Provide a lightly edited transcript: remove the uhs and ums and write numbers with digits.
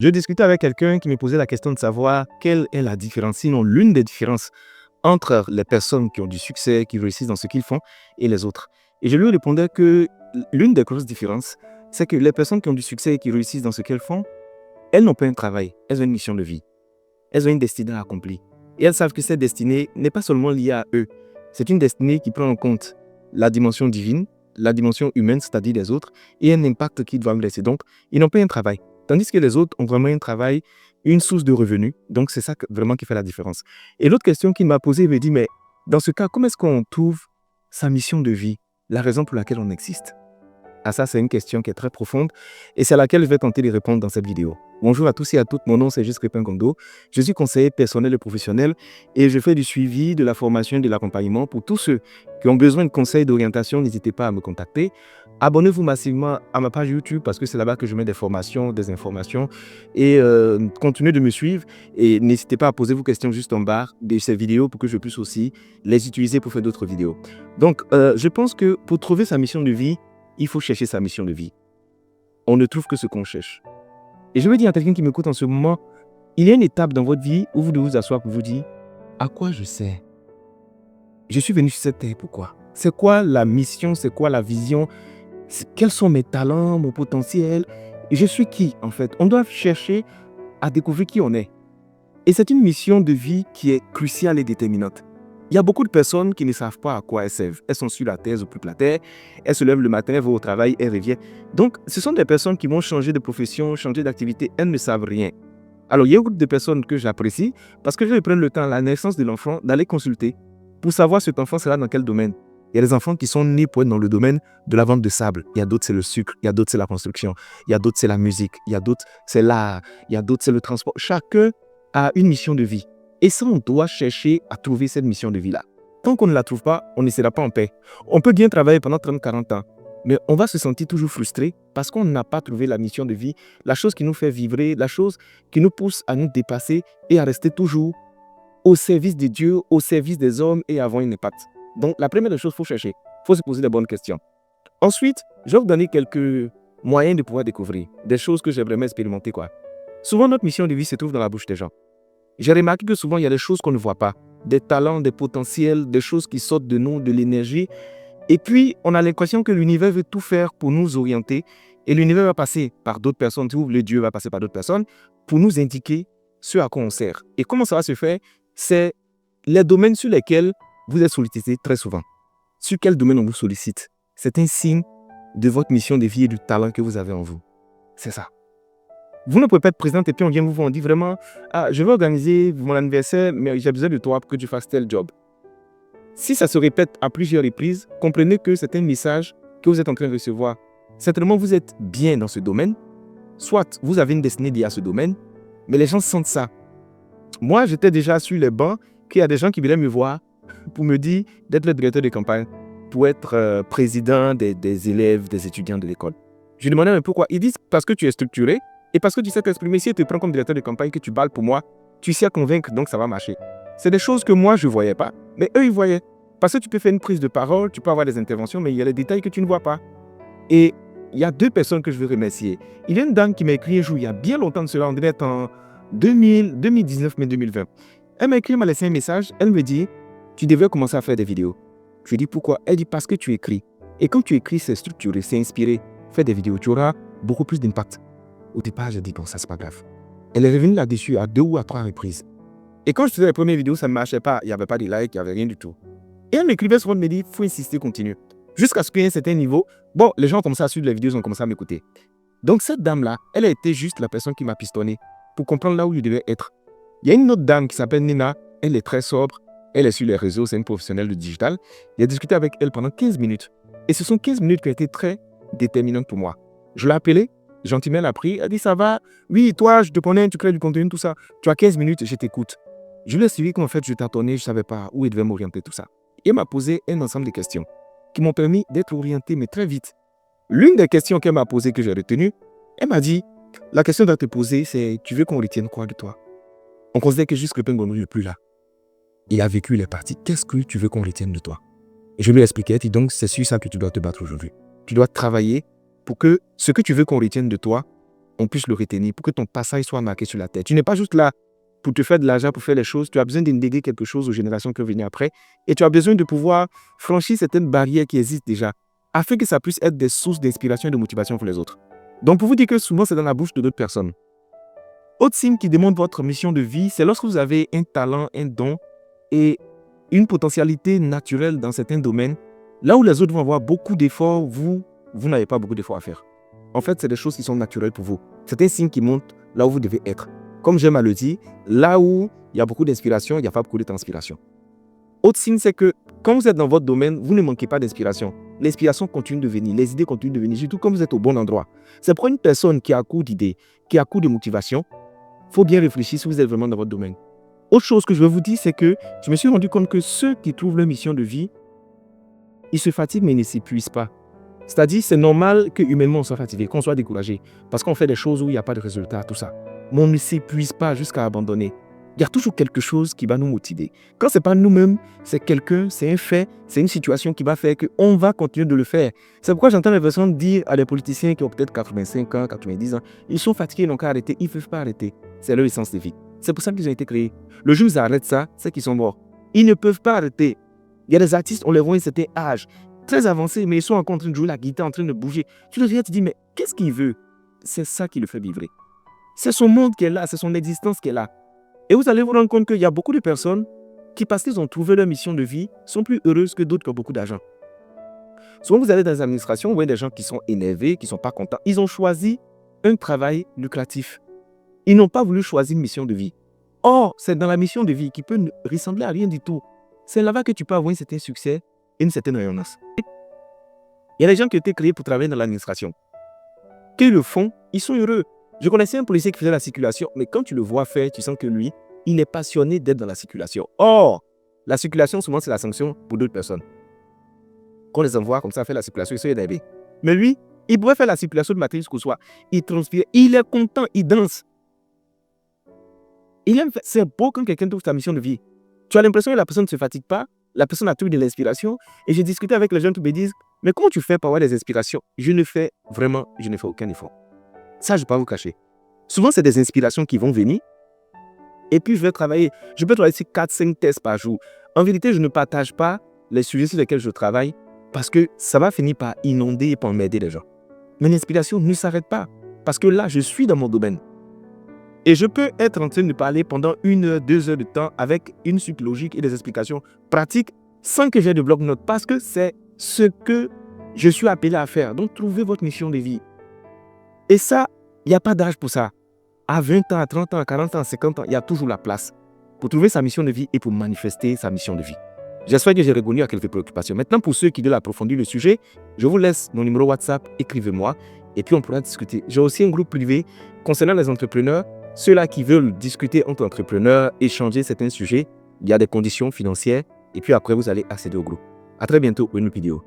Je discutais avec quelqu'un qui me posait la question de savoir quelle est la différence, sinon l'une des différences entre les personnes qui ont du succès, qui réussissent dans ce qu'ils font, et les autres. Et je lui répondais que l'une des grosses différences, c'est que les personnes qui ont du succès et qui réussissent dans ce qu'elles font, elles n'ont pas un travail, elles ont une mission de vie. Elles ont une destinée à accomplir. Et elles savent que cette destinée n'est pas seulement liée à eux. C'est une destinée qui prend en compte la dimension divine, la dimension humaine, c'est-à-dire des autres, et un impact qu'ils doivent laisser. Donc, ils n'ont pas un travail. Tandis que les autres ont vraiment un travail, une source de revenus. Donc, c'est ça vraiment qui fait la différence. Et l'autre question qu'il m'a posée, il me dit, mais dans ce cas, comment est-ce qu'on trouve sa mission de vie, la raison pour laquelle on existe? Ah, ça, c'est une question qui est très profonde et c'est à laquelle je vais tenter de répondre dans cette vidéo. Bonjour à tous et à toutes, mon nom c'est Juste Crépin Gondo. Je suis conseiller personnel et professionnel et je fais du suivi, de la formation et de l'accompagnement pour tous ceux qui ont besoin de conseils d'orientation. N'hésitez pas à me contacter. Abonnez-vous massivement à ma page YouTube parce que c'est là-bas que je mets des formations, des informations et continuez de me suivre et n'hésitez pas à poser vos questions juste en bas de ces vidéos pour que je puisse aussi les utiliser pour faire d'autres vidéos. Donc, je pense que pour trouver sa mission de vie, il faut chercher sa mission de vie. On ne trouve que ce qu'on cherche. Et je veux dire à quelqu'un qui m'écoute en ce moment, il y a une étape dans votre vie où vous devez vous asseoir pour vous dire à quoi je sers. Je suis venu sur cette terre, pourquoi? C'est quoi la mission? C'est quoi la vision? Quels sont mes talents, mon potentiel? Et je suis qui en fait? On doit chercher à découvrir qui on est. Et c'est une mission de vie qui est cruciale et déterminante. Il y a beaucoup de personnes qui ne savent pas à quoi elles servent. Elles sont sur la terre, elles occupent la terre, elles se lèvent le matin, elles vont au travail, elles reviennent. Donc, ce sont des personnes qui vont changer de profession, changer d'activité, elles ne savent rien. Alors, il y a un groupe de personnes que j'apprécie parce que je vais prendre le temps à la naissance de l'enfant d'aller consulter pour savoir cet enfant sera dans quel domaine. Il y a des enfants qui sont nés pour être dans le domaine de la vente de sable. Il y a d'autres, c'est le sucre. Il y a d'autres, c'est la construction. Il y a d'autres, c'est la musique. Il y a d'autres, c'est l'art. Il y a d'autres, c'est le transport. Chacun a une mission de vie. Et ça, on doit chercher à trouver cette mission de vie-là. Tant qu'on ne la trouve pas, on ne sera pas en paix. On peut bien travailler pendant 30-40 ans, mais on va se sentir toujours frustré parce qu'on n'a pas trouvé la mission de vie, la chose qui nous fait vibrer, la chose qui nous pousse à nous dépasser et à rester toujours au service de Dieu, au service des hommes et avoir un impact. Donc, la première des choses, il faut chercher. Il faut se poser les bonnes questions. Ensuite, je vais vous donner quelques moyens de pouvoir découvrir des choses que j'aimerais expérimenter, quoi. Souvent, notre mission de vie se trouve dans la bouche des gens. J'ai remarqué que souvent, il y a des choses qu'on ne voit pas, des talents, des potentiels, des choses qui sortent de nous, de l'énergie. Et puis, on a l'impression que l'univers veut tout faire pour nous orienter. Et l'univers va passer par d'autres personnes, le Dieu va passer par d'autres personnes pour nous indiquer ce à quoi on sert. Et comment ça va se faire? C'est les domaines sur lesquels vous êtes sollicité très souvent. Sur quel domaine on vous sollicite? C'est un signe de votre mission de vie et du talent que vous avez en vous. C'est ça. Vous ne pouvez pas être présente et puis on vient vous voir, on dit vraiment, ah, je vais organiser mon anniversaire, mais j'ai besoin de toi pour que tu fasses tel job. Si ça se répète à plusieurs reprises, comprenez que c'est un message que vous êtes en train de recevoir. Certainement, vous êtes bien dans ce domaine, soit vous avez une destinée liée à ce domaine, mais les gens sentent ça. Moi, j'étais déjà sur les bancs, qu'il y a des gens qui venaient me voir pour me dire d'être le directeur de campagne, pour être président des élèves, des étudiants de l'école. Je demandais un peu pourquoi. Ils disent parce que tu es structuré, et parce que tu sais t'exprimer, si tu te prends comme directeur de campagne, que tu balles pour moi, tu sais à convaincre, donc ça va marcher. C'est des choses que moi, je ne voyais pas, mais eux, ils voyaient. Parce que tu peux faire une prise de parole, tu peux avoir des interventions, mais il y a les détails que tu ne vois pas. Et il y a deux personnes que je veux remercier. Il y a une dame qui m'a écrit un jour, il y a bien longtemps de cela, on devait être en 2019, mais 2020. Elle m'a écrit, elle m'a laissé un message, elle me dit, tu devrais commencer à faire des vidéos. Je lui dis pourquoi? Elle dit parce que tu écris. Et quand tu écris, c'est structuré, c'est inspiré. Fais des vidéos, tu auras beaucoup plus d'impact. Au départ, j'ai dit, bon, ça, c'est pas grave. Elle est revenue là-dessus à 2 ou à 3 reprises. Et quand je faisais les premières vidéos, ça ne marchait pas. Il n'y avait pas de likes, il n'y avait rien du tout. Et elle m'écrivait souvent, elle me dit, il faut insister, continue. Jusqu'à ce qu'il y ait un certain niveau, bon, les gens ont commencé à suivre les vidéos, ils ont commencé à m'écouter. Donc, cette dame-là, elle a été juste la personne qui m'a pistonné pour comprendre là où je devais être. Il y a une autre dame qui s'appelle Nina. Elle est très sobre. Elle est sur les réseaux, c'est une professionnelle du digital. J'ai discuté avec elle pendant 15 minutes. Et ce sont 15 minutes qui ont été très déterminantes pour moi. Je l'ai appelée. Gentiment, elle a pris, elle dit ça va, oui, toi, je te connais, tu crées du contenu, tout ça. Tu as 15 minutes, je t'écoute. Je lui ai suivi qu'en fait, je tâtonnais, je ne savais pas où il devait m'orienter, tout ça. Et elle m'a posé un ensemble de questions qui m'ont permis d'être orienté, mais très vite. L'une des questions qu'elle m'a posées, que j'ai retenues, elle m'a dit, la question à te poser, c'est, tu veux qu'on retienne quoi de toi? On considère que Juste Crépin Gondo n'est plus là. Il a vécu, il est parti. Qu'est-ce que tu veux qu'on retienne de toi? Et je lui ai expliqué, elle dit donc, c'est sur ça que tu dois te battre aujourd'hui. Tu dois travailler pour que ce que tu veux qu'on retienne de toi on puisse le retenir, pour que ton passage soit marqué sur la tête. Tu n'es pas juste là pour te faire de l'argent, pour faire les choses. Tu as besoin d'indéguer quelque chose aux générations qui vont venir après. Et tu as besoin de pouvoir franchir certaines barrières qui existent déjà, afin que ça puisse être des sources d'inspiration et de motivation pour les autres. Donc, pour vous dire que souvent, c'est dans la bouche de d'autres personnes. Autre signe qui démontre votre mission de vie, c'est lorsque vous avez un talent, un don et une potentialité naturelle dans certains domaines. Là où les autres vont avoir beaucoup d'efforts, vous n'avez pas beaucoup d'efforts à faire. En fait, c'est des choses qui sont naturelles pour vous. C'est un signe qui montre là où vous devez être. Comme j'aime à le dire, là où il y a beaucoup d'inspiration, il n'y a pas beaucoup de transpiration. Autre signe, c'est que quand vous êtes dans votre domaine, vous ne manquez pas d'inspiration. L'inspiration continue de venir, les idées continuent de venir, surtout quand vous êtes au bon endroit. C'est pour une personne qui a court d'idées, qui a court de motivation, il faut bien réfléchir si vous êtes vraiment dans votre domaine. Autre chose que je veux vous dire, c'est que je me suis rendu compte que ceux qui trouvent leur mission de vie, ils se fatiguent mais ils ne s'épuisent pas. C'est-à-dire, c'est normal que humainement on soit fatigué, qu'on soit découragé, parce qu'on fait des choses où il n'y a pas de résultat, tout ça. Mais on ne s'épuise pas jusqu'à abandonner. Il y a toujours quelque chose qui va nous motiver. Quand ce n'est pas nous-mêmes, c'est quelqu'un, c'est un fait, c'est une situation qui va faire qu'on va continuer de le faire. C'est pourquoi j'entends les personnes dire à des politiciens qui ont peut-être 85 ans, 90 ans, ils sont fatigués, ils n'ont qu'à arrêter, ils ne peuvent pas arrêter. C'est leur essence de vie. C'est pour ça qu'ils ont été créés. Le jour où ils arrêtent ça, c'est qu'ils sont morts. Ils ne peuvent pas arrêter. Il y a des artistes, on les voit à un certain âge, très avancés, mais ils sont encore en train de jouer la guitare, en train de bouger. Tu le regardes, tu te dis, mais qu'est-ce qu'il veut? C'est ça qui le fait vibrer. C'est son monde qui est là, c'est son existence qui est là. Et vous allez vous rendre compte qu'il y a beaucoup de personnes qui, parce qu'ils ont trouvé leur mission de vie, sont plus heureuses que d'autres qui ont beaucoup d'argent. Souvent, vous allez dans les administrations, vous voyez des gens qui sont énervés, qui ne sont pas contents. Ils ont choisi un travail lucratif. Ils n'ont pas voulu choisir une mission de vie. Or, c'est dans la mission de vie qui peut ressembler à rien du tout. C'est là-bas que tu peux avoir un certain succès et une certaine rayonnance. Il y a des gens qui ont été créés pour travailler dans l'administration. Qu'ils le font, ils sont heureux. Je connaissais un policier qui faisait la circulation, mais quand tu le vois faire, tu sens que lui, il est passionné d'être dans la circulation. Or, la circulation, souvent, c'est la sanction pour d'autres personnes. Qu'on les envoie comme ça faire la circulation, ils sont énervés. Mais lui, il pourrait faire la circulation de matin jusqu'au soir. Il transpire, il est content, il danse. C'est beau quand quelqu'un trouve sa mission de vie. Tu as l'impression que la personne ne se fatigue pas, la personne a trouvé de l'inspiration. Et j'ai discuté avec les gens qui me disent, mais comment tu fais pour avoir des inspirations? Je ne fais aucun effort. Ça, je ne vais pas vous cacher. Souvent, c'est des inspirations qui vont venir. Et puis, je peux travailler sur 4-5 tests par jour. En vérité, je ne partage pas les sujets sur lesquels je travaille parce que ça va finir par inonder et par m'aider les gens. Mais l'inspiration ne s'arrête pas parce que là, je suis dans mon domaine. Et je peux être en train de parler pendant 1 heure, 2 heures de temps avec une suite logique et des explications pratiques sans que j'aie de bloc-notes parce que c'est ce que je suis appelé à faire. Donc, trouvez votre mission de vie. Et ça, il n'y a pas d'âge pour ça. À 20 ans, à 30 ans, à 40 ans, à 50 ans, il y a toujours la place pour trouver sa mission de vie et pour manifester sa mission de vie. J'espère que j'ai répondu à quelques préoccupations. Maintenant, pour ceux qui veulent approfondir le sujet, je vous laisse mon numéro WhatsApp, écrivez-moi et puis on pourra discuter. J'ai aussi un groupe privé concernant les entrepreneurs, ceux-là qui veulent discuter entre entrepreneurs, échanger certains sujets. Il y a des conditions financières et puis après, vous allez accéder au groupe. À très bientôt pour une autre vidéo.